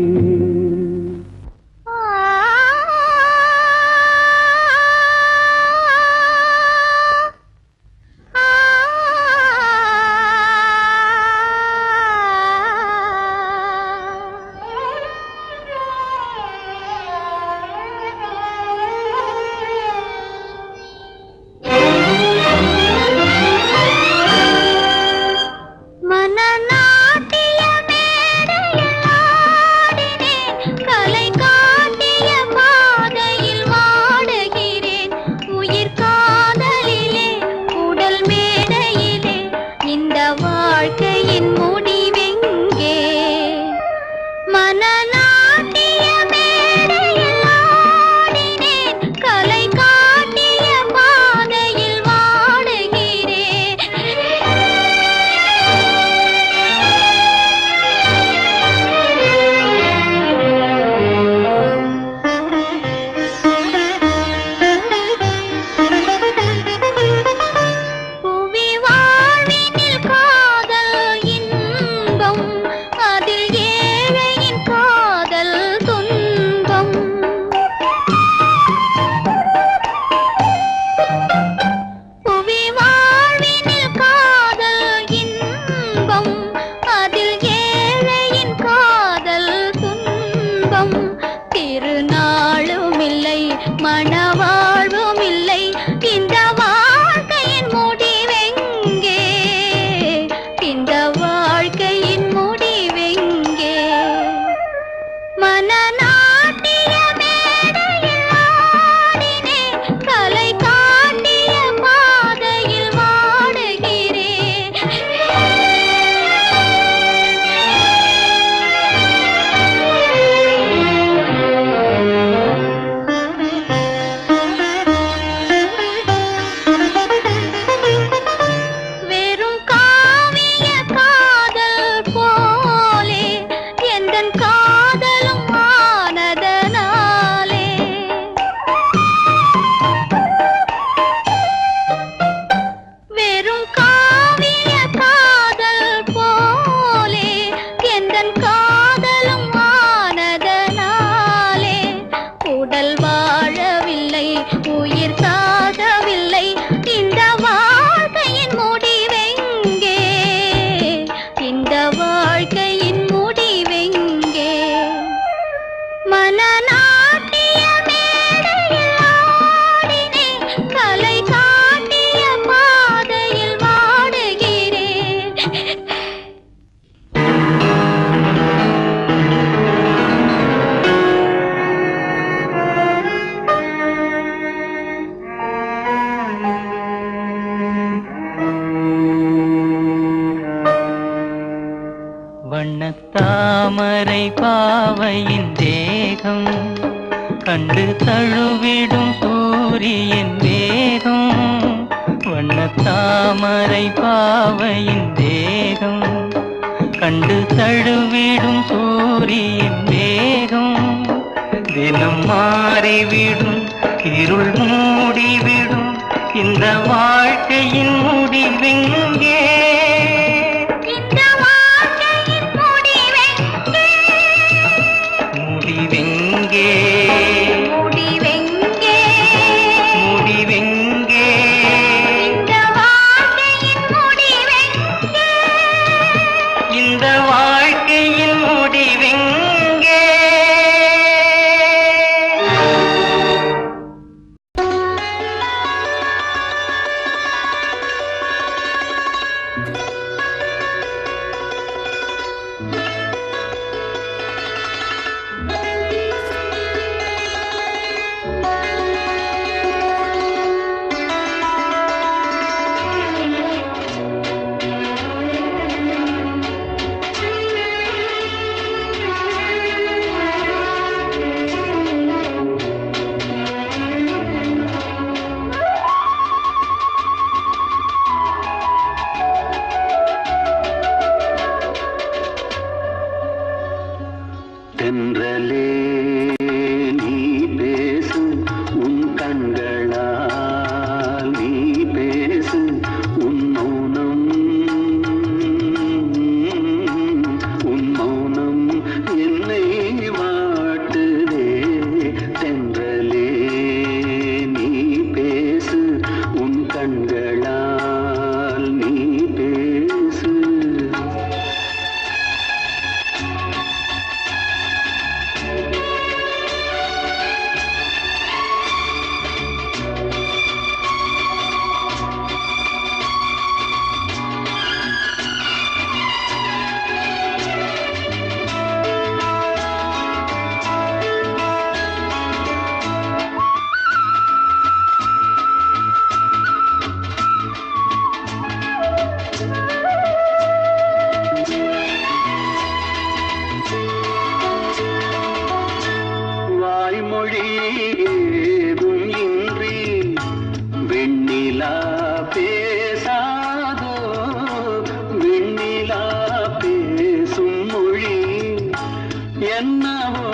பாவையின் தேகம் கண்டு தழுவிடும் சூரியன் வேகம் வண்ணத்தாமரை பாவையின் தேகம் கண்டு தழுவிடும் சூரியன் வேகம் தினம் மாறிவிடும் இருள் மூடிவிடும் இந்த வாழ்க்கையின் முடிவெங்கே முடிவெங்கே முடிவெங்கே இந்த வாழ்க்கையின் முடிவெங்கே தென்றலே நீ பேசு உன் கண்களால் நீ பேசு உன் மௌனம் என்னை வாட்டுதே தென்றலே நீ பேசு உன் கண்களால் நீ பேசு வாய்மொழி ஏதும் இன்றி வெண்ணிலா பேசாதோ வெண்ணிலா பேசும் மொழி என்னவோ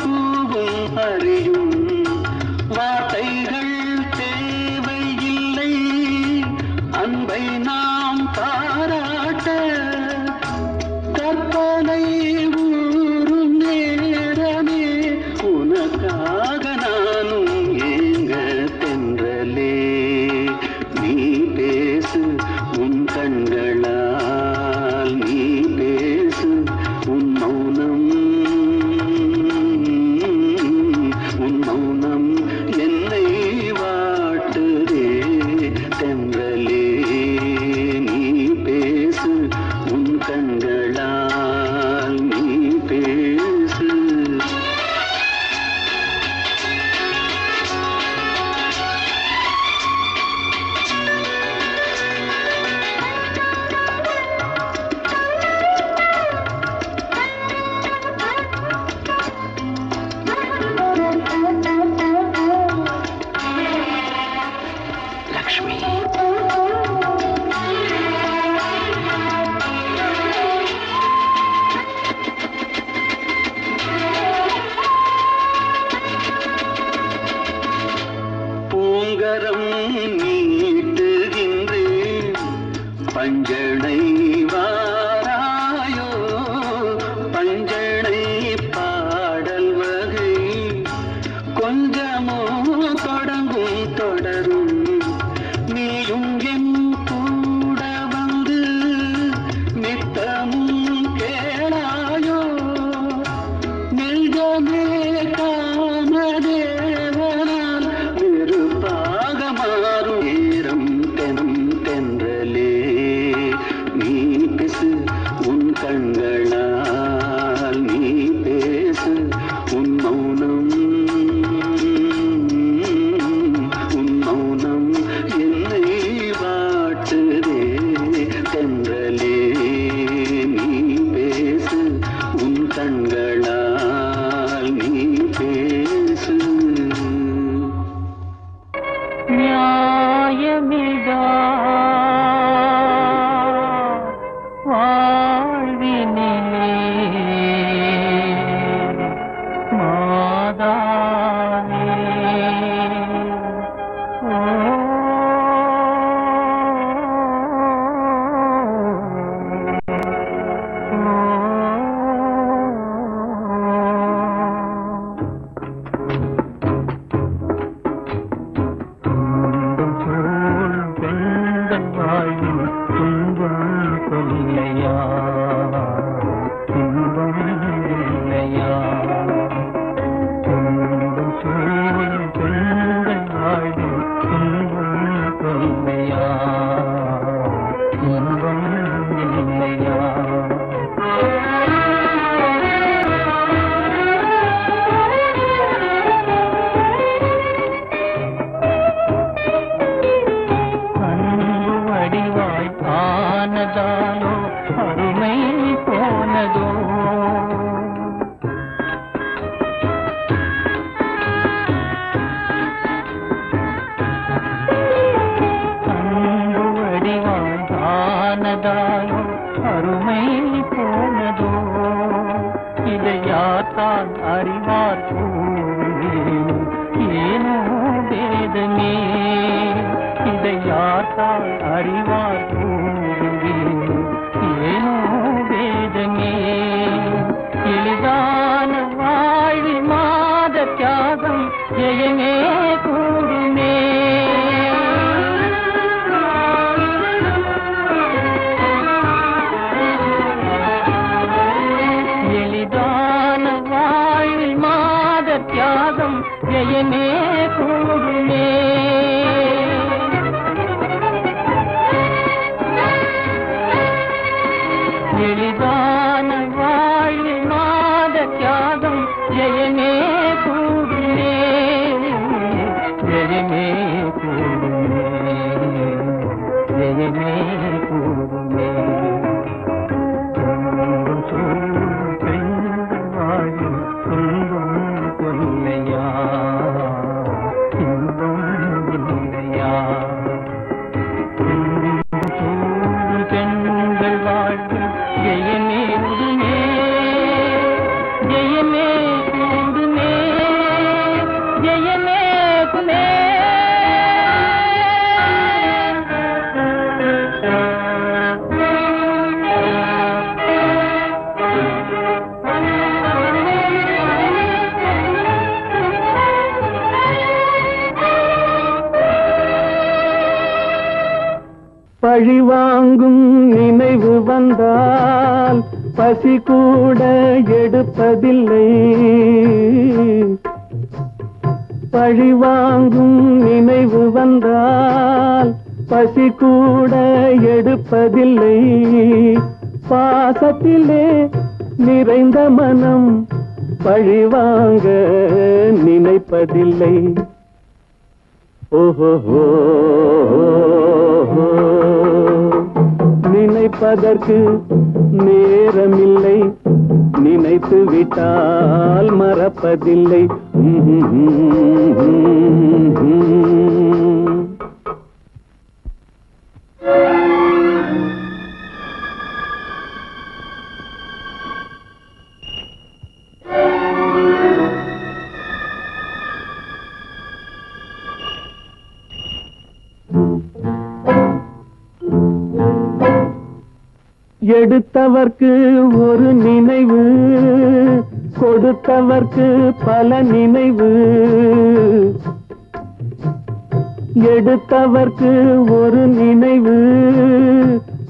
கூவும் அறியும் வார்த்தைகள் தேவையில்லை அன்பை நாம் பாராட்ட கற்பனை ஊரும் நேரமே உனக்காக நானும் ஏங்க தென்றலே நீ பேசு உன் கண்களால் நீ பேசு உன் மௌனம் என்னை வாட்டுதே தென்றலே நீ பேசு உன் கண்களால் நீ பேசு லக்ஷ்மி பூங்கரம் நீட்டுகின்றேன் பஞ்சனை வாராயோ பஞ்சனை பாடல் வகை கொஞ்சமோ தொடங்கும் தொடரும் நீயும் என் கூட வந்து நித்தமும் கேளாயோ நெஞ்சமே காமதேவனால் வெறுப்பாக மாறும் நேரம் தென்றலே நீ பார்த்தால் அறிவார் கூறுவே ஏனோ வேதமே எளிதான வாழ்வி மாத தியாகம் ஜெயமே கூடுமே எளிதான வாழ்வி மாத தியாகம் ஜெயமே கூடுமே எளிதான வாழ்வி மாத தியாகம் ஜெயமே கூடுமே ஜெயமே கூடுமே ஜெயமே கூடுமே பெண்கள் வாழும் துன்பம் கொல்லையா இன்பம் இல்லையா பெண்கள் வாழ்வும் ஜெயமே கூடுமே ஜெயமே கூடுமே ஜெயமே கூடுமே பழிவாங்கும் நினைவு வந்தால் பசி கூட எடுப்பதில்லை பழிவாங்கும் நினைவு வந்தால் பசி கூட எடுப்பதில்லை பாசத்திலே நிறைந்த மனம் பழிவாங்க நினைப்பதில்லை ஓஹோ நினைப்பதற்கு நேரமில்லை நினைத்து விட்டால் மறப்பதில்லை எடுத்தவர்க்கு ஒரு நினைவு கொடுத்தவர்க்கு பல நினைவு எடுத்தவர்க்கு ஒரு நினைவு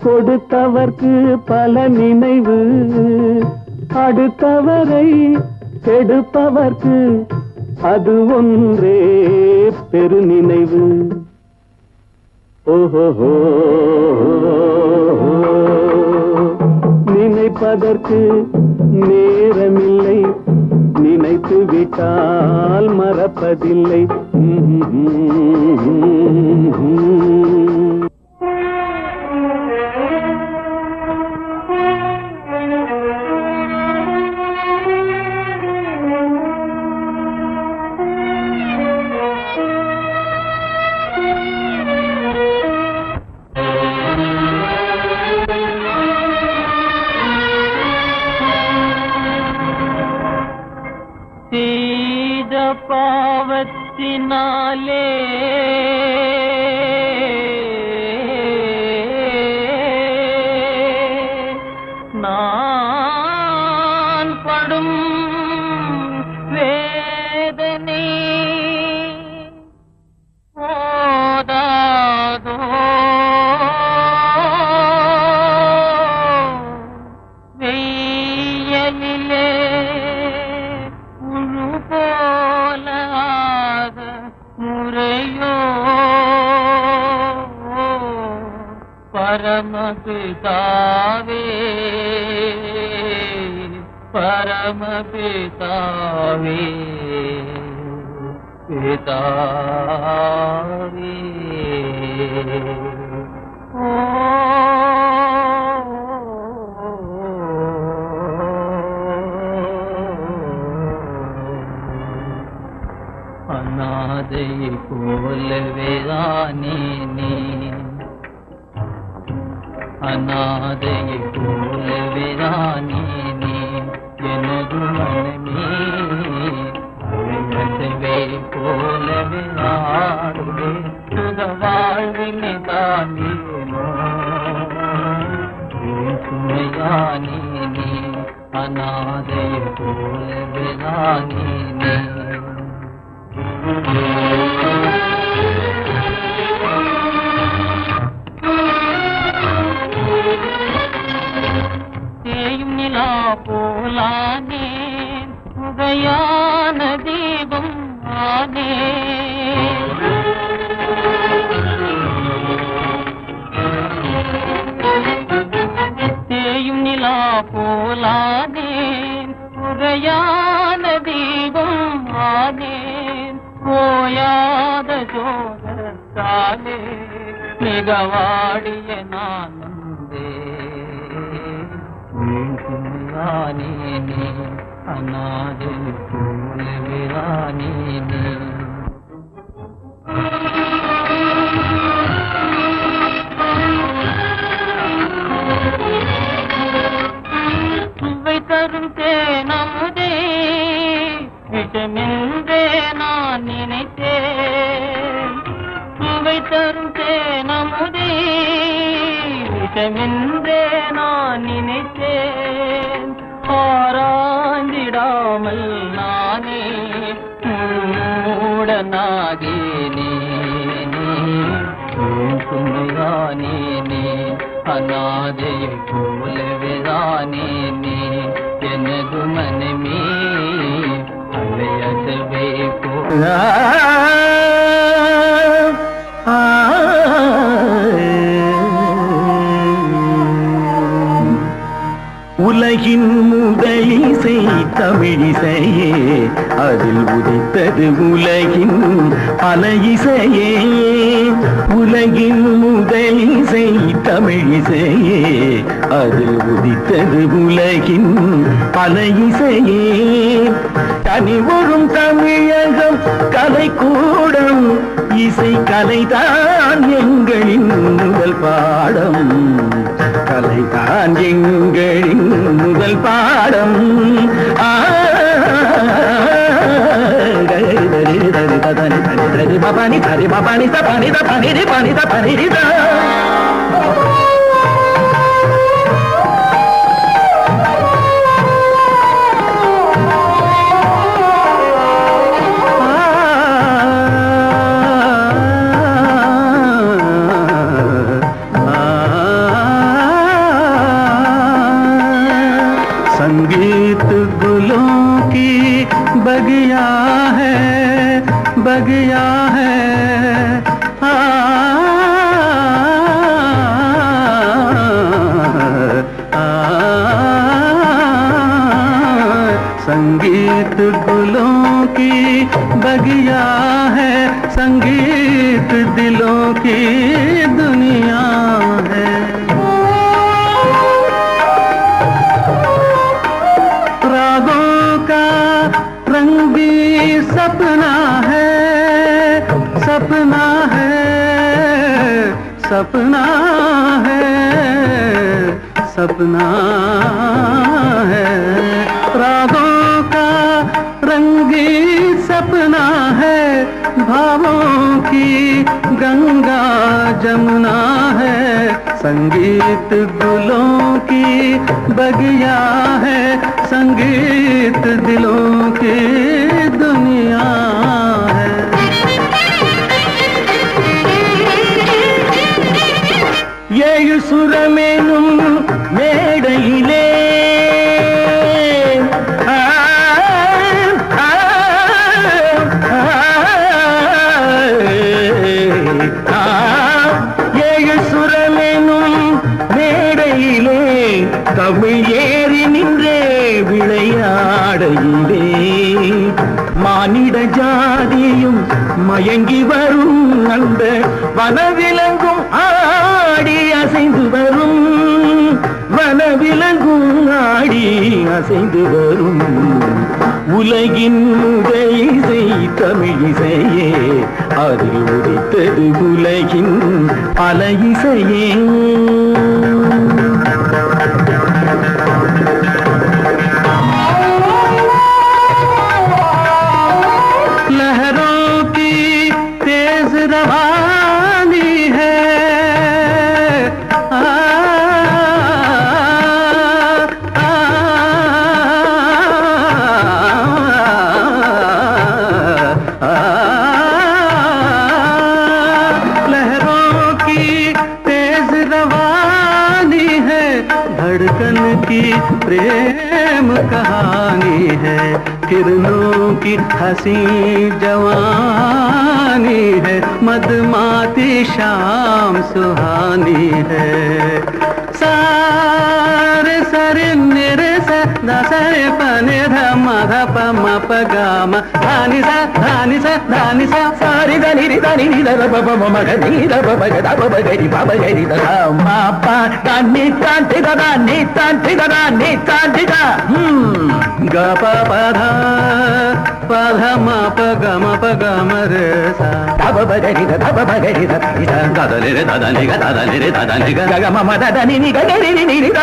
கொடுத்தவர்க்கு பல நினைவு அடுத்தவரை கெடுப்பவர்க்கு அது ஒன்றே பெரு நினைவு ஓஹோ நினைப்பதற்கு நேரமில்லை நினைத்து விட்டால் மறப்பதில்லை பாவத்தினாலே நான் படும் வேதனை போதாதோ வெயிலிலே முறையோ பரமபிதாவே பரமபிதாவே பிதாவே அநாதை போலவேதானே அநாதை போலவேதானே எனது மனமே போலவே ஆடுவே சுக வாழ்வினை தானேனோ சுமையானே நீ அநாதை போலவே நானே தேயும் நிலா போலானே உதயான தீபம் ஆனே தேயும் நிலா போலானே உதயான தீபம் ஆனே போயாத சோதத்தாலே மிகவாடிய நானந்தே நீ அநாதை போலவே ராணி சுவை தரும் தேனமுதே விஷமென்றே நான் நினைத்தேன் சுவை தரும் தேனமுதே விஷமென்றே நான் நினைத்தேன் ஆராய்ந்திடாமல் நானே மூடனாகேனே சுமையானே அநாதையை போலவே தானே எனது மனமே அலையசவே போல உலகின் முதலிசை தமிழிசையே அதில் உதித்தது உலகின் பல இசையே உலகின் முதலிசை தமிழிசையே அதில் உதித்தது உலகின் பல இசையே தனிவரும் தமிழகம் கலைக்கூடம் இசை கலைதான் எங்களின் முதல் பாடம் கலைதான் எங்களின் முதல் பாடம் பபானி தரி பபானி தபானி தபானி தபானி தபானி संगीत गुलों की बगिया है संगीत गुलों की बगिया है संगीत दिलों की दुनिया है रागों का रंग भी सपना है सपना है सपना है सपना है रागों का रंगी सपना है भावों की गंगा जमुना है संगीत गुलों की बगिया है संगीत दिलों की दुनिया है ஏழு சுரமேனும் மேடையிலே ஏழு சுரமேனும் மேடையிலே தமிழ் ஏறி நின்றே விளையாடையிலே மானிட ஜாதியும் மயங்கி வரும் அந்த வனவிலங்கும் ஆடி அசைந்து வரும் வனவிலங்கும் ஆடி அசைந்து வரும் உலகின் முதல் இசை தமிழிசையே அதில் உதித்தது உலகின் பல இசையே लहर रवानी है लहरों की तेज रवानी है धड़कन की प्रेम कहानी है किरणों की हंसी जवानी है मदमाती शाम सुहानी है सारे सरे निरे सा दसरे पने धम धप म प ग म धानी सा सारी धनी रि धनी नि ध प प म म ग नि ध प प ग ध प प ग रि प प ग रि ध म प ग नि ता ति ग नि ता ति ग नि ता ति ग ग प प ध प ध म प ग म रे सा ध प प ग रि ध प प ग रि ध ध ध नि रे ध ध नि ग ध ध नि रे ध ध नि ग ग म म ध ध नि नि ग रि रि नि रि ध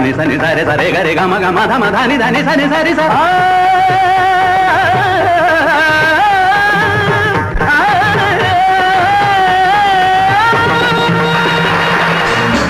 नी सा नी सा रे सा रे ग रे ग म ग म ध म ध नि ध नि सा नि सा रे सा